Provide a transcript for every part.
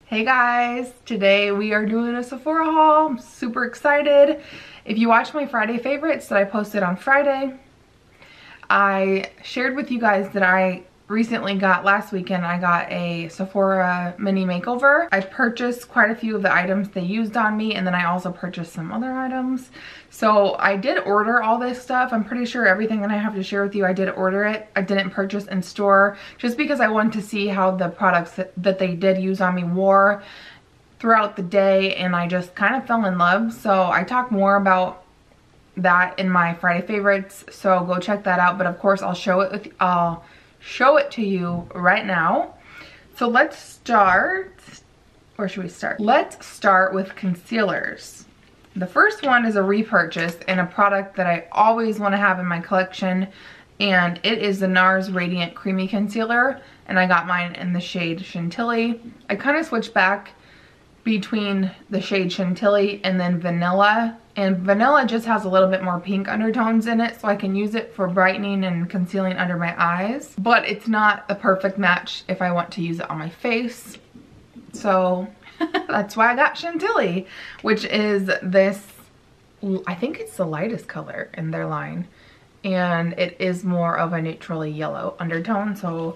Hey guys, today we are doing a Sephora haul. I'm super excited. If you watched my Friday favorites that I posted on Friday, I shared with you guys that I recently got, last weekend, I got a Sephora mini makeover. I purchased quite a few of the items they used on me, and then I also purchased some other items. So I did order all this stuff. I'm pretty sure everything that I have to share with you, I did order it. I didn't purchase in store just because I wanted to see how the products that they did use on me wore throughout the day, and I just kind of fell in love. So I talk more about that in my Friday favorites, so go check that out. But of course I'll show it to you right now. So let's start. Where should we start? Let's start with concealers. The first one is a repurchase and a product that I always want to have in my collection, and it is the NARS Radiant Creamy Concealer, and I got mine in the shade Chantilly. I kind of switched back between the shade Chantilly and then Vanilla, and Vanilla just has a little bit more pink undertones in it, so I can use it for brightening and concealing under my eyes, but it's not a perfect match if I want to use it on my face. So that's why I got Chantilly, which is this, I think it's the lightest color in their line, and it is more of a neutrally yellow undertone, so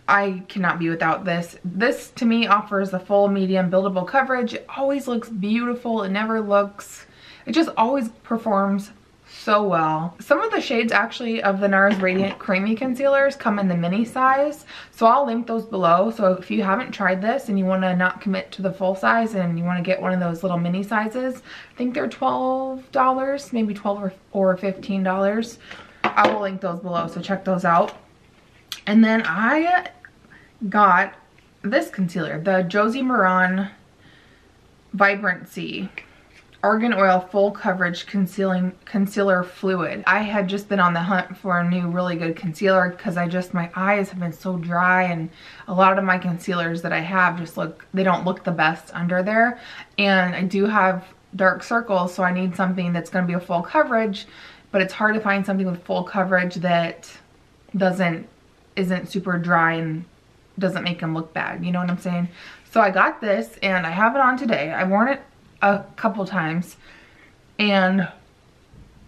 I cannot be without this. This to me offers a full medium buildable coverage. It always looks beautiful. It just always performs so well. Some of the shades actually of the NARS Radiant Creamy Concealers come in the mini size, so I'll link those below. So if you haven't tried this and you want to not commit to the full size and you want to get one of those little mini sizes, I think they're $12, maybe $12 or $15. I will link those below, so check those out. And then I got this concealer, the Josie Maran Vibrancy Argan Oil Full Coverage Concealer Fluid. I had just been on the hunt for a new really good concealer because my eyes have been so dry, and a lot of my concealers that I have just they don't look the best under there. And I do have dark circles, so I need something that's going to be a full coverage, but it's hard to find something with full coverage that isn't super dry and doesn't make them look bad, you know what I'm saying? So I got this and I have it on today. I've worn it a couple times, and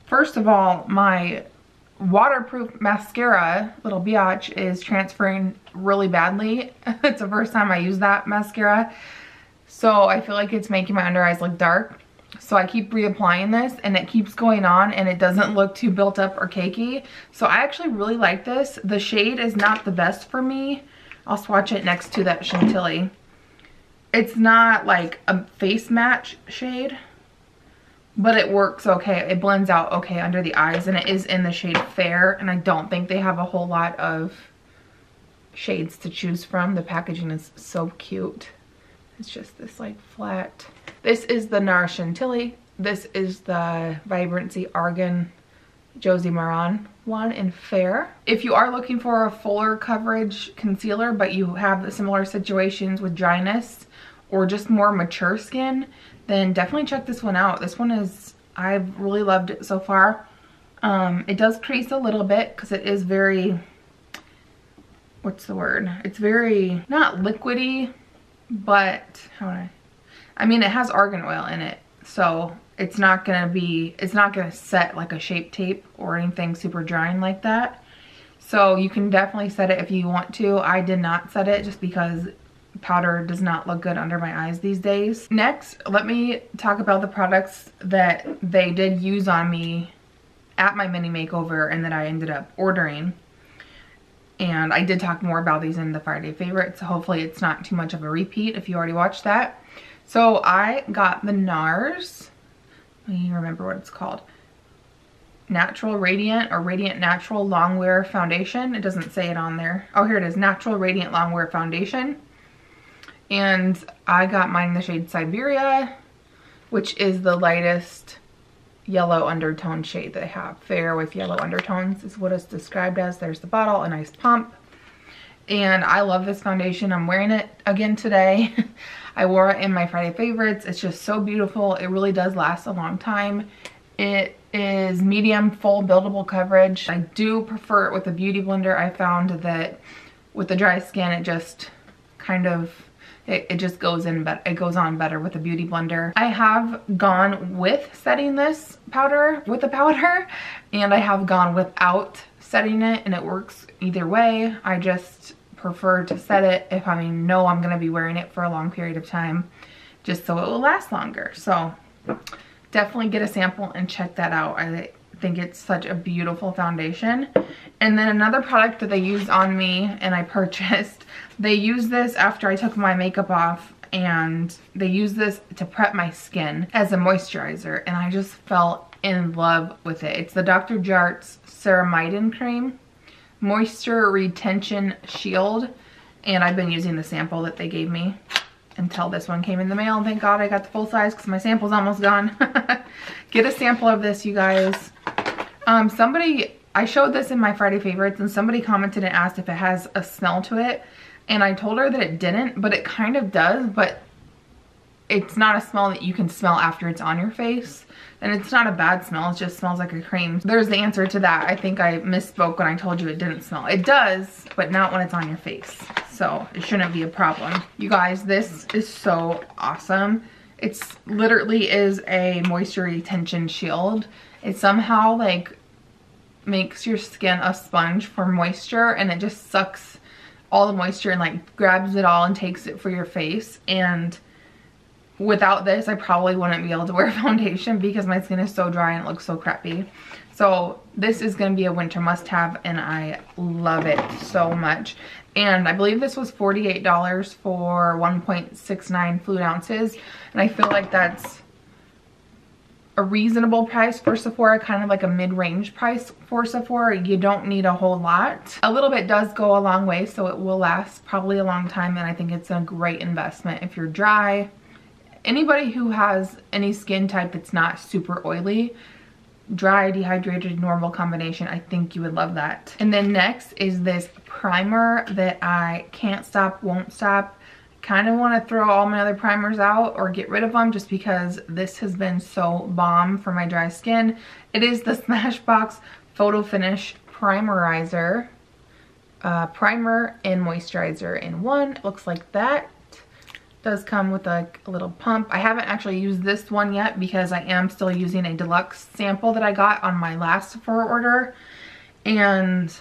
first of all, my waterproof mascara, little biatch, is transferring really badly. It's the first time I use that mascara, so I feel like it's making my under eyes look dark. So I keep reapplying this and it keeps going on, and it doesn't look too built up or cakey. So I actually really like this. The shade is not the best for me. I'll swatch it next to that Chantilly. It's not like a face match shade, but it works okay. It blends out okay under the eyes, and it is in the shade Fair, and I don't think they have a whole lot of shades to choose from. The packaging is so cute. It's just this like flat. This is the NARS Chantilly. This is the Vibrancy Argan Josie Maran one in Fair. If you are looking for a fuller coverage concealer, but you have similar situations with dryness or just more mature skin, then definitely check this one out. This one I've really loved it so far. It does crease a little bit because it is very, what's the word? It's very, not liquidy, but I mean, it has argan oil in it, so it's not gonna set like a Shape Tape or anything super drying like that. So you can definitely set it if you want to. I did not set it just because powder does not look good under my eyes these days. Next, let me talk about the products that they did use on me at my mini makeover and that I ended up ordering. And I did talk more about these in the Friday favorites, so hopefully it's not too much of a repeat if you already watched that. So I got the NARS, let me remember what it's called, Natural Radiant or Radiant Natural Longwear Foundation. It doesn't say it on there. Oh, here it is, Natural Radiant Longwear Foundation. And I got mine in the shade Siberia, which is the lightest yellow undertone shade that I have. Fair with yellow undertones is what it's described as. There's the bottle, a nice pump. And I love this foundation. I'm wearing it again today. I wore it in my Friday favorites. It's just so beautiful. It really does last a long time. It is medium full buildable coverage. I do prefer it with a beauty blender. I found that with the dry skin, it just kind of, It just goes in, but it goes on better with a beauty blender. I have gone with setting this powder with the powder, and I have gone without setting it, and it works either way. I just prefer to set it if I know I'm going to be wearing it for a long period of time, just so it will last longer. So definitely get a sample and check that out. I think it's such a beautiful foundation. And then another product that they used on me and I purchased, they used this after I took my makeup off, and they used this to prep my skin as a moisturizer, and I just fell in love with it. It's the Dr. Jart's Ceramidin Cream Moisture Retention Shield, and I've been using the sample that they gave me until this one came in the mail, and thank God I got the full size because my sample's almost gone. Get a sample of this, you guys. I showed this in my Friday favorites, and somebody commented and asked if it has a smell to it, and I told her that it didn't, but it kind of does, but it's not a smell that you can smell after it's on your face. And it's not a bad smell, it just smells like a cream. There's the answer to that. I think I misspoke when I told you it didn't smell. It does, but not when it's on your face. So it shouldn't be a problem. You guys, this is so awesome. It's literally is a moisture retention shield. It somehow like makes your skin a sponge for moisture, and it just sucks all the moisture and like grabs it all and takes it for your face. And without this, I probably wouldn't be able to wear foundation because my skin is so dry and it looks so crappy. So this is going to be a winter must-have, and I love it so much. And I believe this was $48 for 1.69 fluid ounces. And I feel like that's a reasonable price for Sephora, kind of like a mid-range price for Sephora. You don't need a whole lot. A little bit does go a long way, so it will last probably a long time, and I think it's a great investment if you're dry. Anybody who has any skin type that's not super oily, dry, dehydrated, normal combination, I think you would love that. And then next is this primer that I can't stop, won't stop. Kind of want to throw all my other primers out or get rid of them just because this has been so bomb for my dry skin. It is the Smashbox Photo Finish Primerizer. Primer and moisturizer in one. It looks like that. Does come with a little pump. I haven't actually used this one yet because I am still using a Deluxe sample that I got on my last Sephora order. And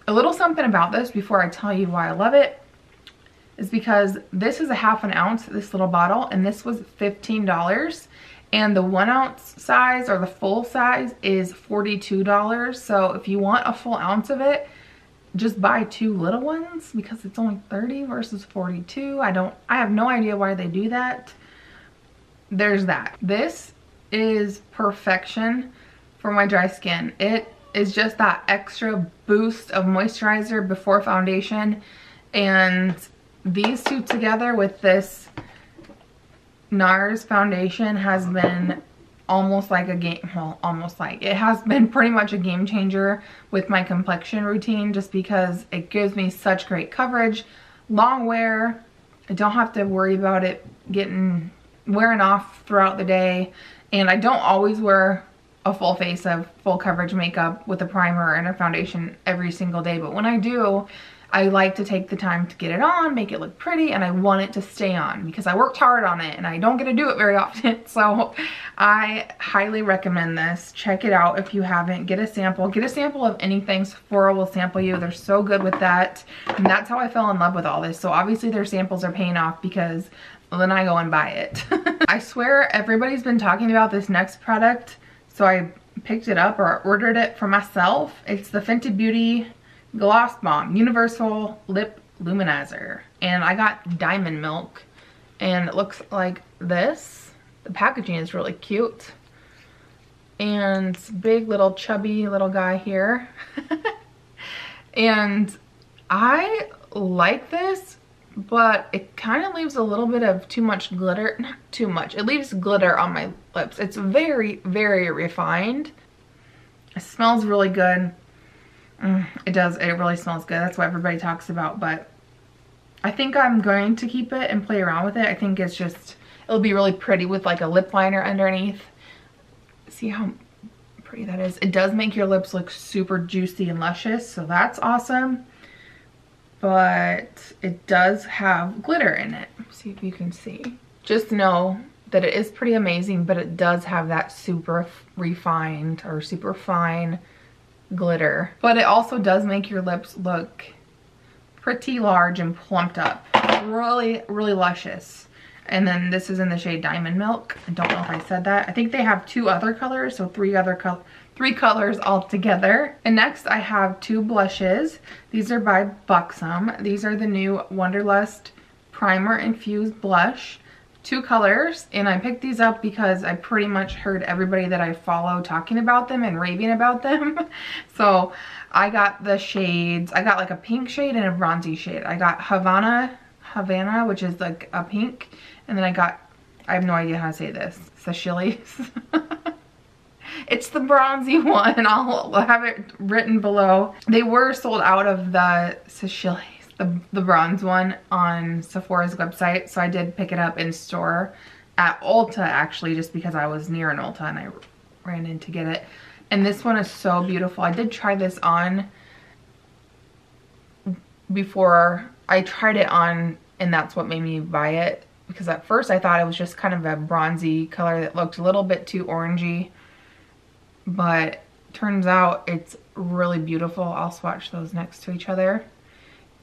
a little something about this before I tell you why I love it is because this is a ½ ounce, this little bottle, and this was $15. And the 1 ounce size, or the full size, is $42. So if you want a full ounce of it, just buy 2 little ones because it's only $30 versus $42. I have no idea why they do that. There's that. This is perfection for my dry skin. It is just that extra boost of moisturizer before foundation, and these two together with this NARS foundation has been almost like a game, well, almost like, it has been pretty much a game changer with my complexion routine, just because it gives me such great coverage, long wear. I don't have to worry about it wearing off throughout the day, and I don't always wear a full face of full coverage makeup with a primer and a foundation every single day, but when I do, I like to take the time to get it on, make it look pretty, and I want it to stay on because I worked hard on it and I don't get to do it very often. So I highly recommend this. Check it out if you haven't. Get a sample. Get a sample of anything. Sephora will sample you. They're so good with that. And that's how I fell in love with all this. So obviously their samples are paying off because then I go and buy it. I swear everybody's been talking about this next product, so I picked it up or ordered it for myself. It's the Fenty Beauty Gloss Bomb Universal Lip Luminizer, and I got Diamond Milk, and it looks like this. The packaging is really cute, and big little chubby little guy here. And I like this, but it kind of leaves a little bit of too much glitter. Not too much, it leaves glitter on my lips. It's very, very refined. It smells really good. It does. It really smells good. That's what everybody talks about, but I think I'm going to keep it and play around with it. I think it's just, it'll be really pretty with like a lip liner underneath. See how pretty that is? It does make your lips look super juicy and luscious, so that's awesome. but it does have glitter in it. See if you can see. Just know that it is pretty amazing, but it does have that super refined or super fine glitter. But it also does make your lips look pretty large and plumped up. Really, really luscious. And then this is in the shade Diamond Milk. I don't know if I said that. I think they have 2 other colors, so 3 colors altogether. And next I have 2 blushes. These are by Buxom. These are the new Wonderlust Primer Infused Blush. 2 colors, and I picked these up because I pretty much heard everybody that I follow talking about them and raving about them. So I got the shades. I got like a pink shade and a bronzy shade. I got Havana, which is like a pink, and then I have no idea how to say this, Seychelles. It's the bronzy one. I'll have it written below. They were sold out of the Seychelles, the bronze one, on Sephora's website, so I did pick it up in store at Ulta actually, just because I was near an Ulta and I ran in to get it. And this one is so beautiful. I did try this on before. I tried it on, and that's what made me buy it, because at first I thought it was just kind of a bronzy color that looked a little bit too orangey, but turns out it's really beautiful. I'll swatch those next to each other.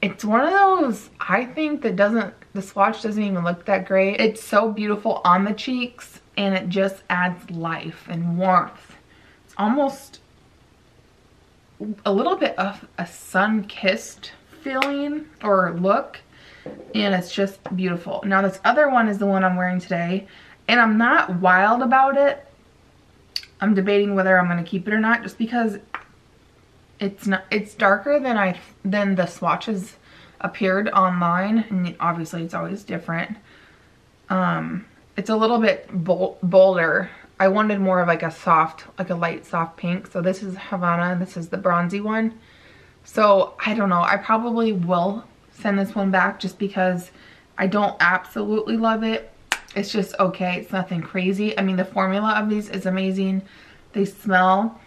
It's one of those, I think, that the swatch doesn't even look that great. It's so beautiful on the cheeks, and it just adds life and warmth. It's almost a little bit of a sun-kissed feeling or look, and it's just beautiful. Now this other one is the one I'm wearing today, and I'm not wild about it. I'm debating whether I'm going to keep it or not, just because it's darker than the swatches appeared online, and obviously it's always different. It's a little bit bolder. I wanted more of like a soft, like a light soft pink. So this is Havana, and this is the bronzy one. So I don't know, I probably will send this one back just because I don't absolutely love it. It's just okay, it's nothing crazy. I mean, the formula of these is amazing. They smell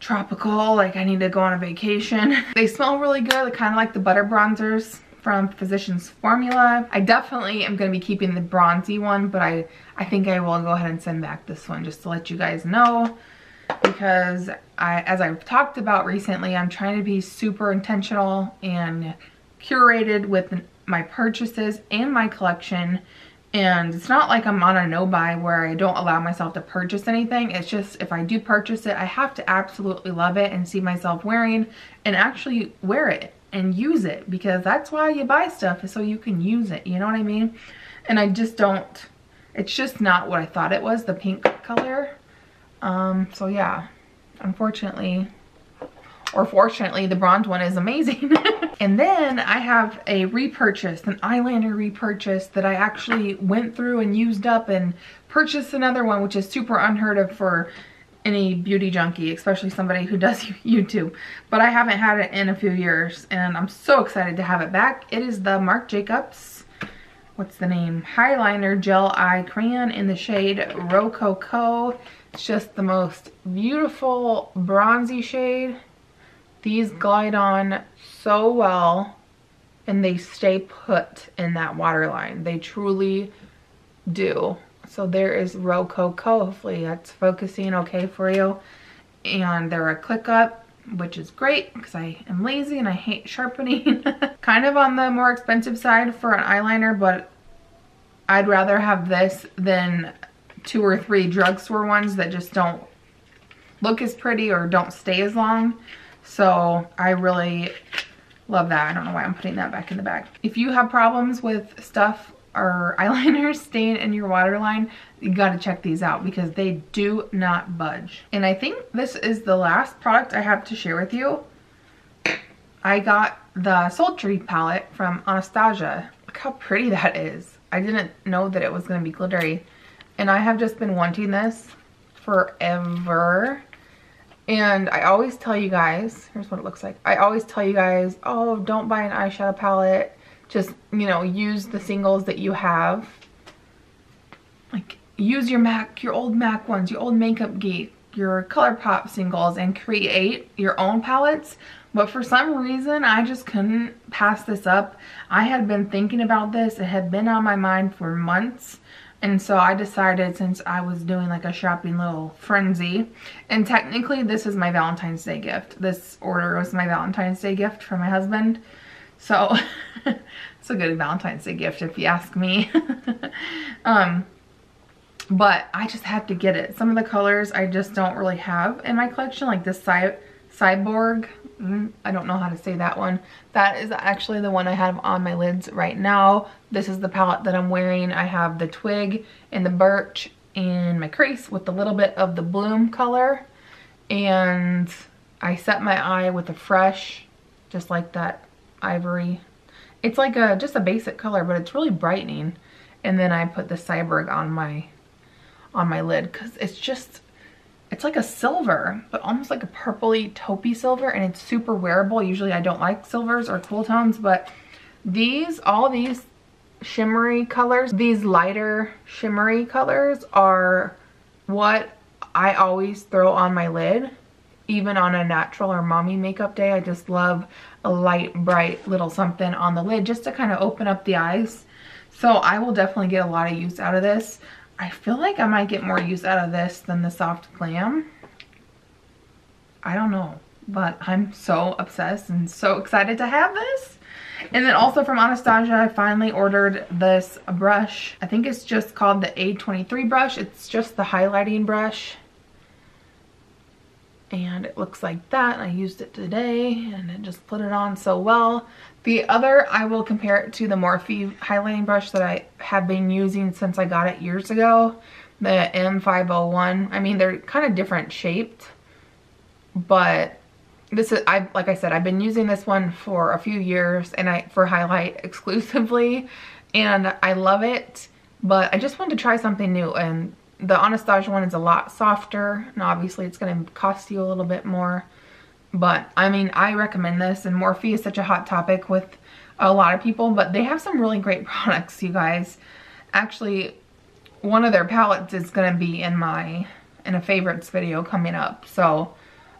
tropical, like I need to go on a vacation. They smell really good, kind of like the butter bronzers from Physicians Formula. I definitely am going to be keeping the bronzy one, but I think I will go ahead and send back this one just to let you guys know, because as I've talked about recently, I'm trying to be super intentional and curated with my purchases and my collection. And it's not like I'm on a no-buy where I don't allow myself to purchase anything. It's just if I do purchase it, I have to absolutely love it and see myself wearing and actually wear it and use it, because that's why you buy stuff, is so you can use it, you know what I mean? And I just don't, it's just not what I thought it was, the pink color. So yeah, unfortunately, or fortunately, the bronze one is amazing. And then I have a repurchase, an eyeliner repurchase that I actually went through and used up and purchased another one, which is super unheard of for any beauty junkie, especially somebody who does YouTube. But I haven't had it in a few years, and I'm so excited to have it back. It is the Marc Jacobs, what's the name? Highliner Gel Eye Crayon in the shade Rococo. It's just the most beautiful bronzy shade. These glide on so well, and they stay put in that waterline. They truly do. So there is Rococo. Hopefully that's focusing okay for you. And they're a click up, which is great because I am lazy and I hate sharpening. Kind of on the more expensive side for an eyeliner, but I'd rather have this than 2 or 3 drugstore ones that just don't look as pretty or don't stay as long. So I really love that. I don't know why I'm putting that back in the bag. If you have problems with stuff or eyeliners staying in your waterline, you gotta check these out because they do not budge. And I think this is the last product I have to share with you. I got the Sultry palette from Anastasia. Look how pretty that is. I didn't know that it was gonna be glittery. And I have just been wanting this forever. And I always tell you guys, here's what it looks like. I always tell you guys, oh, don't buy an eyeshadow palette. Just, you know, use the singles that you have. Like, use your MAC, your old MAC ones, your old Makeup Geek, your ColourPop singles, and create your own palettes. But for some reason, I just couldn't pass this up. I had been thinking about this. It had been on my mind for months. And so I decided, since I was doing like a shopping little frenzy, and technically this is my Valentine's Day gift. This order was my Valentine's Day gift from my husband. So it's a good Valentine's Day gift if you ask me. But I just had to get it. Some of the colors I just don't really have in my collection, like this Cyborg. I don't know how to say that one. That is actually the one I have on my lids right now. This is the palette that I'm wearing. I have the Twig and the Birch in my crease with a little bit of the Bloom color. And I set my eye with a Fresh, just like that ivory. It's like just a basic color, but it's really brightening. And then I put the Cyborg on my lid because it's like a silver, but almost like a purpley taupey silver, and it's super wearable. Usually I don't like silvers or cool tones, but all these shimmery colors, these lighter shimmery colors are what I always throw on my lid, even on a natural or mommy makeup day. I just love a light, bright little something on the lid just to kind of open up the eyes. So I will definitely get a lot of use out of this. I feel like I might get more use out of this than the Soft Glam. I don't know, but I'm so obsessed and so excited to have this. And then also from Anastasia, I finally ordered this brush. I think it's just called the A23 brush. It's just the highlighting brush. And it looks like that. I used it today and it just put it on so well. The other, I will compare it to the Morphe highlighting brush that I have been using since I got it years ago. The M501. I mean, they're kind of different shaped, but this is, like I said, I've been using this one for a few years and for highlight exclusively, and I love it, but I just wanted to try something new. And the Anastasia one is a lot softer, and obviously it's going to cost you a little bit more. But I mean, I recommend this, and Morphe is such a hot topic with a lot of people, but they have some really great products, you guys. Actually, one of their palettes is going to be in a favorites video coming up, so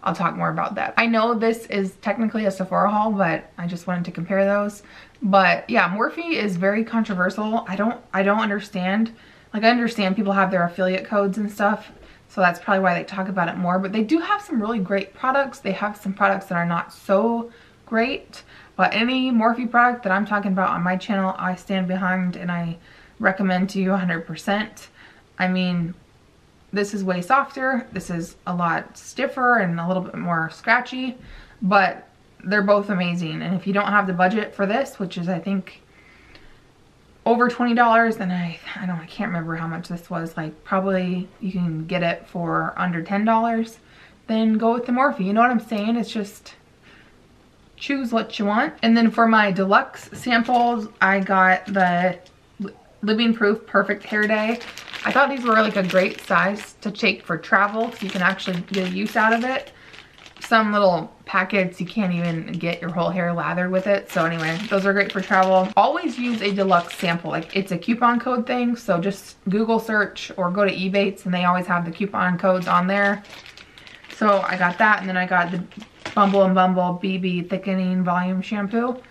I'll talk more about that. I know this is technically a Sephora haul, but I just wanted to compare those. But yeah, Morphe is very controversial. I don't understand. Like, I understand people have their affiliate codes and stuff, so that's probably why they talk about it more. But they do have some really great products. They have some products that are not so great. But any Morphe product that I'm talking about on my channel, I stand behind and I recommend to you 100%. I mean, this is way softer. This is a lot stiffer and a little bit more scratchy. But they're both amazing. And if you don't have the budget for this, which is, I think, over $20, and I can't remember how much this was, like probably you can get it for under $10, then go with the Morphe. You know what I'm saying? It's just choose what you want. And then for my Deluxe samples, I got the Living Proof Perfect Hair Day. I thought these were like a great size to take for travel, so you can actually get use out of it. Some little packets, you can't even get your whole hair lathered with it. So anyway, those are great for travel. Always use a Deluxe sample. Like, it's a coupon code thing, so just Google search or go to Ebates and they always have the coupon codes on there. So I got that, and then I got the Bumble & Bumble BB Thickening Volume Shampoo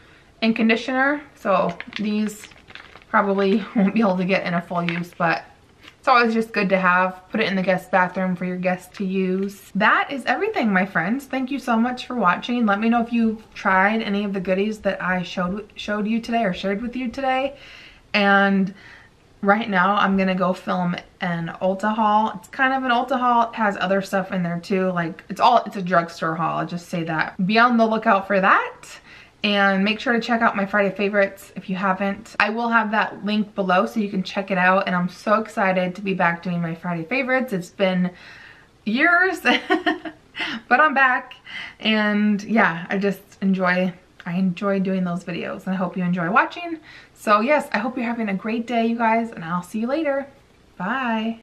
and Conditioner. So these probably won't be able to get in a full use, but it's always just good to have. Put it in the guest bathroom for your guests to use. That is everything, my friends. Thank you so much for watching. Let me know if you've tried any of the goodies that I showed you today or shared with you today. And right now I'm gonna go film an Ulta haul. It's kind of an Ulta haul. It has other stuff in there too. Like, it's a drugstore haul. I'll just say that. Be on the lookout for that. And make sure to check out my Friday favorites if you haven't. I will have that link below so you can check it out. And I'm so excited to be back doing my Friday favorites. It's been years, but I'm back. And yeah, I enjoy doing those videos. And I hope you enjoy watching. So yes, I hope you're having a great day, you guys, and I'll see you later. Bye.